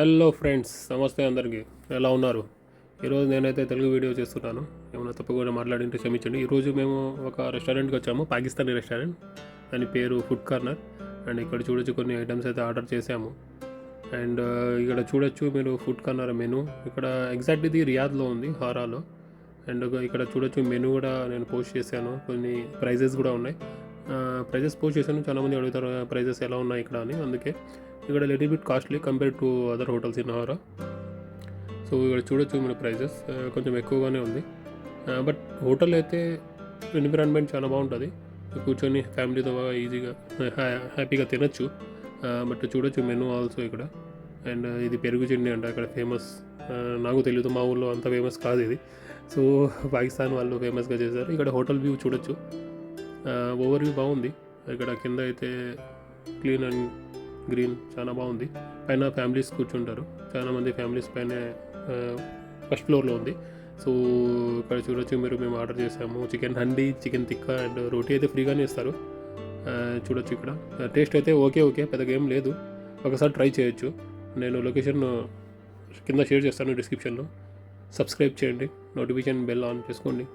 Hello friends, నమస్తే అందరికీ. ఎలా ఉన్నారు? ఈరోజు నేనైతే తెలుగు వీడియో చేస్తున్నాను. ఏమైనా తప్పుగా మాట్లాడింటే క్షమించండి. ఈరోజు మేము ఒక రెస్టారెంట్కి వచ్చాము, పాకిస్తానీ రెస్టారెంట్. దాని పేరు ఫుడ్ కార్నర్. అండ్ ఇక్కడ చూడొచ్చు కొన్ని ఐటమ్స్ అయితే ఆర్డర్ చేసాము. అండ్ ఇక్కడ చూడొచ్చు మీరు ఫుడ్ కార్నర్ మెనూ. ఇక్కడ ఎగ్జాక్ట్ ఇది రియాద్లో ఉంది, హారాలో. అండ్ ఇక్కడ చూడొచ్చు మెనూ కూడా నేను పోస్ట్ చేశాను. కొన్ని ప్రైజెస్ కూడా ఉన్నాయి. ప్రైజెస్ పోస్ట్ చేశాను. చాలామంది అడుగుతారు ప్రైజెస్ ఎలా ఉన్నాయి ఇక్కడ అని. అందుకే ఇక్కడ little bit costly compare to other hotels in హారా. సో ఇక్కడ చూడొచ్చు మీరు ప్రైజెస్ కొంచెం ఎక్కువగానే ఉంది. బట్ హోటల్ అయితే ఎన్విరాన్మెంట్ చాలా బాగుంటుంది. కూర్చొని ఫ్యామిలీతో ఈజీగా హ్యాపీగా తినచ్చు. బట్ చూడొచ్చు మెనూ ఆల్సో ఇక్కడ. అండ్ ఇది పెరుగు చిన్ని అంట ఇక్కడ ఫేమస్. నాకు తెలియదు, మా ఊళ్ళో అంత ఫేమస్ కాదు ఇది. సో పాకిస్తాన్ వాళ్ళు ఫేమస్గా చేశారు. ఇక్కడ హోటల్ వ్యూ చూడొచ్చు. ఓవర్ వ్యూ బాగుంది. ఇక్కడ కింద అయితే క్లీన్ అండ్ గ్రీన్ చాలా బాగుంది. పైన ఫ్యామిలీస్ కూర్చుంటారు. చాలామంది ఫ్యామిలీస్ పైన ఫస్ట్ ఫ్లోర్లో ఉంది. సో ఇక్కడ చూడొచ్చు మీరు, మేము ఆర్డర్ చేసాము chicken handi, chicken tikka and రోటీ అయితే ఫ్రీగానే ఇస్తారు. చూడొచ్చు ఇక్కడ. టేస్ట్ అయితే ఓకే, పెద్దగా ఏం లేదు. ఒకసారి ట్రై చేయొచ్చు. నేను లొకేషన్ కింద షేర్ చేస్తాను డిస్క్రిప్షన్లో. సబ్స్క్రైబ్ చేయండి, నోటిఫికేషన్ బెల్ ఆన్ చేసుకోండి.